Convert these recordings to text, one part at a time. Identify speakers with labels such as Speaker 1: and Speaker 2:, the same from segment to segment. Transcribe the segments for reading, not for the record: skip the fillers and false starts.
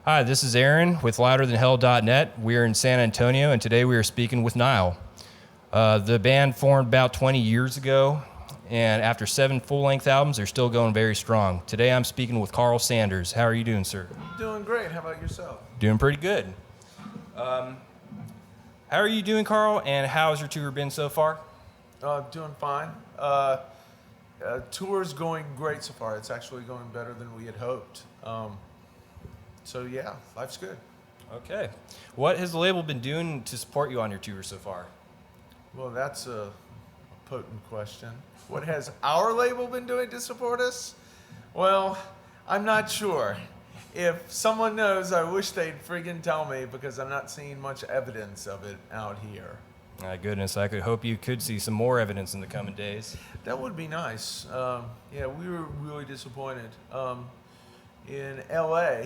Speaker 1: Hi, this is Aaron with Hell.net. We are in San Antonio, and today we are speaking with Nile. The band formed about 20 years ago, and after 7 full-length albums, they're still going very strong. Today I'm speaking with Karl Sanders. How are you doing, sir?
Speaker 2: Doing great. How about yourself?
Speaker 1: Doing pretty good. How are you doing, Karl, and how has your tour been so far?
Speaker 2: Doing fine. Tour's going great so far. It's actually going better than we had hoped. So yeah, life's good.
Speaker 1: Okay. What has the label been doing to support you on your tour so far?
Speaker 2: Well, that's a potent question. What has our label been doing to support us? Well, I'm not sure. If someone knows, I wish they'd friggin' tell me because I'm not seeing much evidence of it out here.
Speaker 1: My goodness, I could hope you could see some more evidence in the coming days.
Speaker 2: That would be nice. Yeah, we were really disappointed. In LA,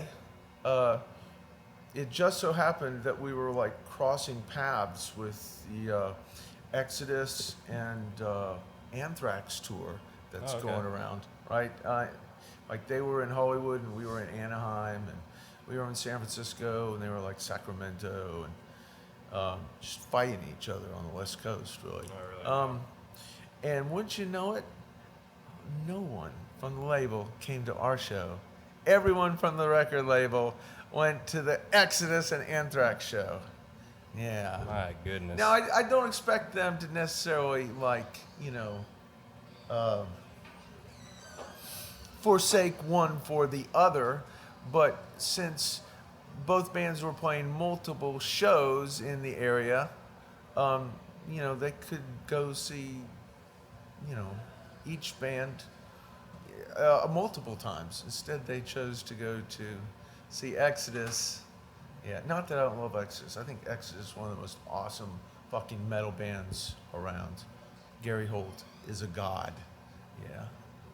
Speaker 2: it just so happened that we were like crossing paths with the Exodus and Anthrax tour that's going around, right? Like they were in Hollywood and we were in Anaheim, and we were in San Francisco and they were like Sacramento, and just fighting each other on the West Coast, really.
Speaker 1: Oh, really?
Speaker 2: And wouldn't you know it, no one from the label came to our show. Everyone from the record label went to the Exodus and Anthrax show. Yeah.
Speaker 1: My goodness.
Speaker 2: Now, I don't expect them to necessarily, forsake one for the other, but since both bands were playing multiple shows in the area, they could go see, each band multiple times. Instead, they chose to go to see Exodus. Yeah, not that I don't love Exodus. I think Exodus is one of the most awesome fucking metal bands around. Gary Holt is a god. Yeah.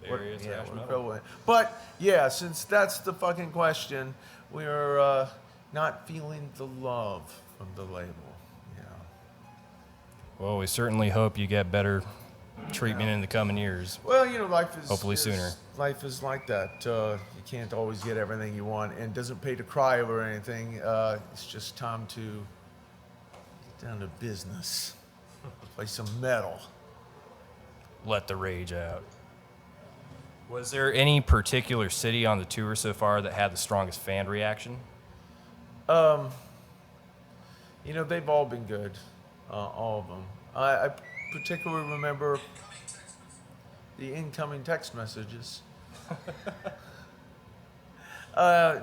Speaker 1: There he is.
Speaker 2: Yeah, we're incredible. But yeah, since that's the fucking question, we're not feeling the love from the label. Yeah.
Speaker 1: Well, we certainly hope you get better treatment in the coming years.
Speaker 2: Well, life is
Speaker 1: hopefully sooner.
Speaker 2: Life is like that. You can't always get everything you want, and it doesn't pay to cry over anything. It's just time to get down to business, play some metal.
Speaker 1: Let the rage out. Was there any particular city on the tour so far that had the strongest fan reaction?
Speaker 2: They've all been good, all of them. I particularly remember the incoming text messages.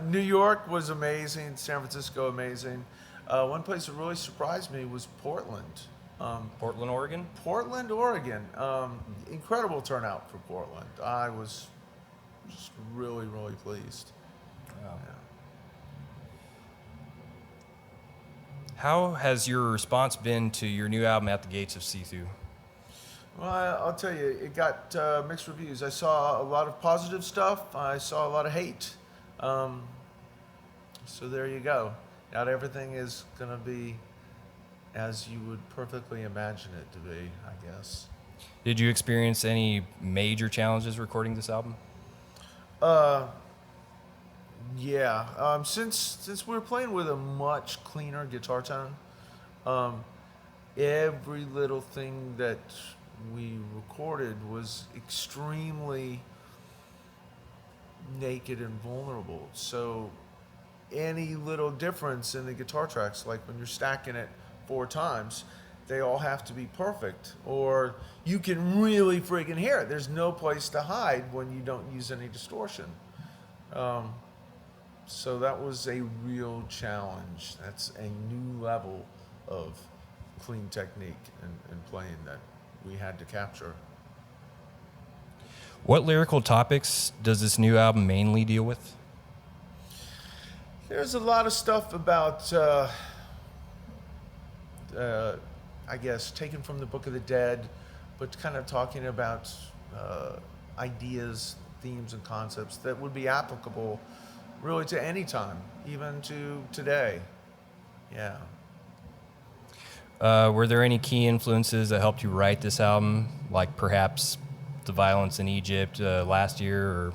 Speaker 2: New York was amazing, San Francisco amazing. One place that really surprised me was Portland.
Speaker 1: Portland, Oregon?
Speaker 2: Portland, Oregon. Incredible turnout for Portland. I was just really, really pleased.
Speaker 1: Wow.
Speaker 2: Yeah.
Speaker 1: How has your response been to your new album, At the Gates of Cthulhu?
Speaker 2: Well, I'll tell you, it got mixed reviews. I saw a lot of positive stuff. I saw a lot of hate. So there you go. Not everything is going to be as you would perfectly imagine it to be, I guess.
Speaker 1: Did you experience any major challenges recording this album?
Speaker 2: Yeah. Since we're playing with a much cleaner guitar tone, every little thing that we recorded was extremely naked and vulnerable. So any little difference in the guitar tracks, like when you're stacking it 4 times, they all have to be perfect, or you can really freaking hear it. There's no place to hide when you don't use any distortion. So that was a real challenge. That's a new level of clean technique and playing that we had to capture.
Speaker 1: What lyrical topics does this new album mainly deal with?
Speaker 2: There's a lot of stuff about, I guess, taken from the Book of the Dead, but kind of talking about ideas, themes, and concepts that would be applicable really to any time, even to today. Yeah.
Speaker 1: Were there any key influences that helped you write this album, like perhaps the violence in Egypt last year? Or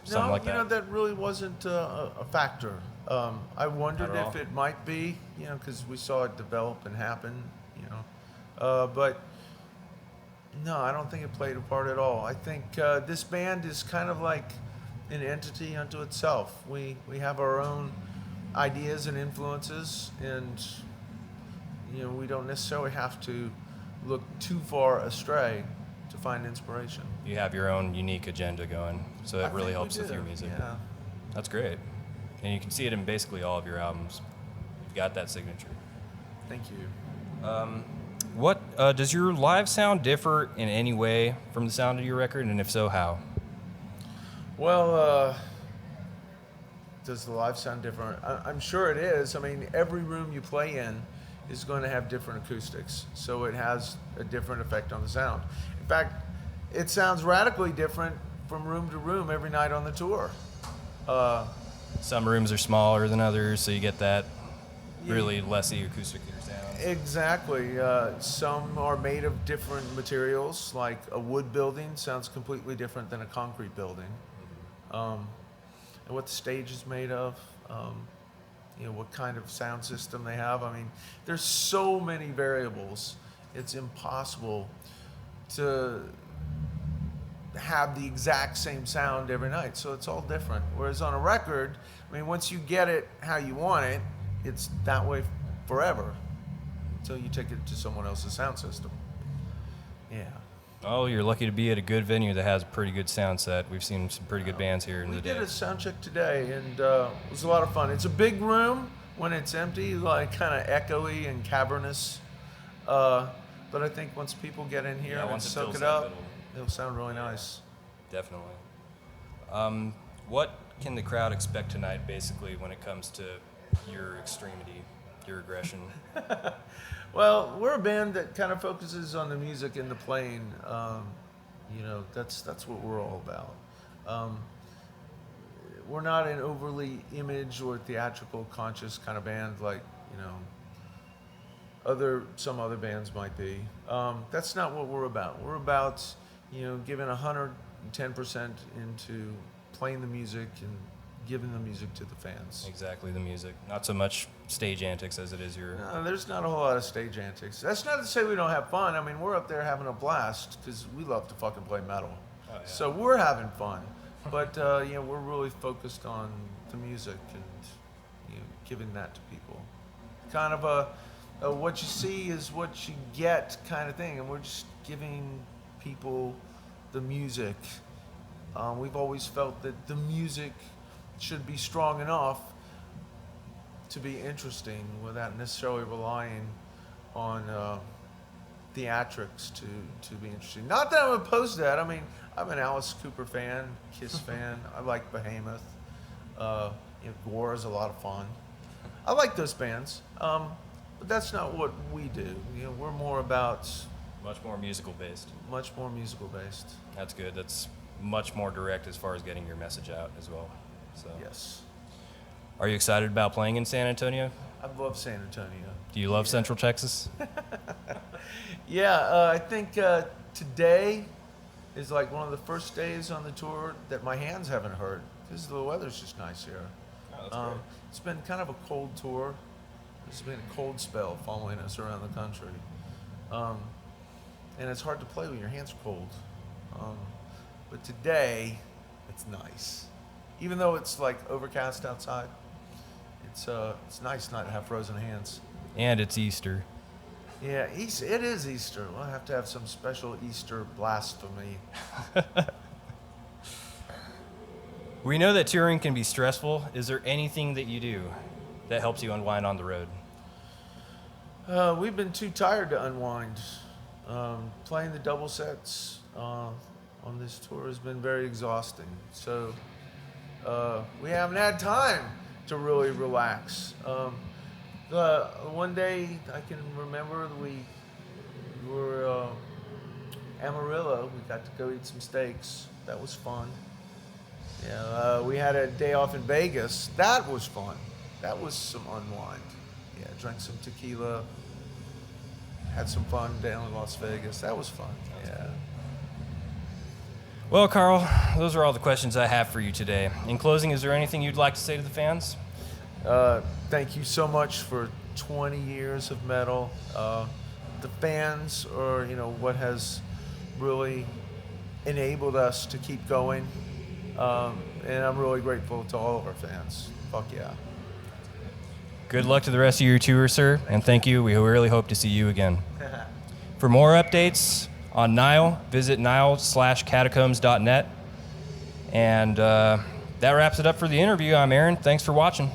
Speaker 1: something like
Speaker 2: No,
Speaker 1: that?
Speaker 2: that really wasn't a factor. I wondered
Speaker 1: Not at
Speaker 2: if
Speaker 1: all?
Speaker 2: it might be, because we saw it develop and happen, but no, I don't think it played a part at all. I think this band is kind of like an entity unto itself. We have our own ideas and influences, and we don't necessarily have to look too far astray to find inspiration.
Speaker 1: You have your own unique agenda going, so
Speaker 2: I
Speaker 1: it really
Speaker 2: think we
Speaker 1: helps with
Speaker 2: do,
Speaker 1: your music.
Speaker 2: Yeah.
Speaker 1: That's great. And you can see it in basically all of your albums. You've got that signature.
Speaker 2: Thank you.
Speaker 1: What does your live sound differ in any way from the sound of your record, and if so, how?
Speaker 2: Well, does the live sound different? I'm sure it is. I mean, every room you play in is going to have different acoustics, so it has a different effect on the sound. In fact, it sounds radically different from room to room every night on the tour.
Speaker 1: Some rooms are smaller than others, so you get that
Speaker 2: Yeah.
Speaker 1: really lessy acoustic sound.
Speaker 2: Exactly. Some are made of different materials, like a wood building sounds completely different than a concrete building. And what the stage is made of, what kind of sound system they have. I mean, there's so many variables. It's impossible to have the exact same sound every night. So it's all different. Whereas on a record, I mean, once you get it how you want it, it's that way forever until you take it to someone else's sound system. Yeah.
Speaker 1: Oh, you're lucky to be at a good venue that has a pretty good sound set. We've seen some pretty good bands here in
Speaker 2: We
Speaker 1: the
Speaker 2: did
Speaker 1: day.
Speaker 2: a sound check today, and it was a lot of fun. It's a big room when it's empty, like kind of echoey and cavernous. But I think once people get in here
Speaker 1: Yeah,
Speaker 2: and
Speaker 1: once it
Speaker 2: soak
Speaker 1: fills
Speaker 2: it
Speaker 1: up,
Speaker 2: up, it'll sound really nice.
Speaker 1: Definitely. What can the crowd expect tonight, basically, when it comes to your extremity, your aggression?
Speaker 2: Well, we're a band that kind of focuses on the music and the playing. That's what we're all about. We're not an overly image or theatrical conscious kind of band like some other bands might be. That's not what we're about. We're about giving 110% into playing the music and giving the music to the fans.
Speaker 1: Exactly, the music. Not so much stage antics as it is your...
Speaker 2: No, there's not a whole lot of stage antics. That's not to say we don't have fun. I mean, we're up there having a blast because we love to fucking play metal.
Speaker 1: Oh, yeah.
Speaker 2: So we're having fun. But, we're really focused on the music and giving that to people. Kind of a what you see is what you get kind of thing. And we're just giving people the music. We've always felt that the music should be strong enough to be interesting without necessarily relying on theatrics to be interesting. Not that I'm opposed to that. I mean, I'm an Alice Cooper fan, Kiss fan. I like Behemoth. Gore is a lot of fun. I like those bands, but that's not what we do. We're more about
Speaker 1: Much more musical based.
Speaker 2: much more musical based.
Speaker 1: That's good. That's much more direct as far as getting your message out as well. So,
Speaker 2: Yes,
Speaker 1: are you excited about playing in San Antonio?
Speaker 2: I love San Antonio.
Speaker 1: Do you love Central Texas?
Speaker 2: Yeah, I think today is like one of the first days on the tour that my hands haven't hurt because the weather's just nice here.
Speaker 1: Oh, that's great.
Speaker 2: It's been kind of a cold tour. There's been a cold spell following us around the country. And it's hard to play when your hands are cold. But today, it's nice. Even though it's like overcast outside, it's nice not to have frozen hands.
Speaker 1: And it's Easter.
Speaker 2: Yeah, it is Easter. We'll have to have some special Easter blasphemy.
Speaker 1: We know that touring can be stressful. Is there anything that you do that helps you unwind on the road?
Speaker 2: We've been too tired to unwind. Playing the double sets on this tour has been very exhausting. So we haven't had time to really relax. One day I can remember we were Amarillo. We got to go eat some steaks. That was fun. Yeah, we had a day off in Vegas. That was fun. That was some unwind. Yeah, drank some tequila. Had some fun down in Las Vegas. That was fun. Yeah.
Speaker 1: Well, Karl, those are all the questions I have for you today. In closing, is there anything you'd like to say to the fans?
Speaker 2: Thank you so much for 20 years of metal. The fans are, what has really enabled us to keep going. And I'm really grateful to all of our fans. Fuck yeah.
Speaker 1: Good luck to the rest of your tour, sir, and thank you. We really hope to see you again. For more updates on Nile, visit nile/catacombs.net. And that wraps it up for the interview. I'm Aaron. Thanks for watching.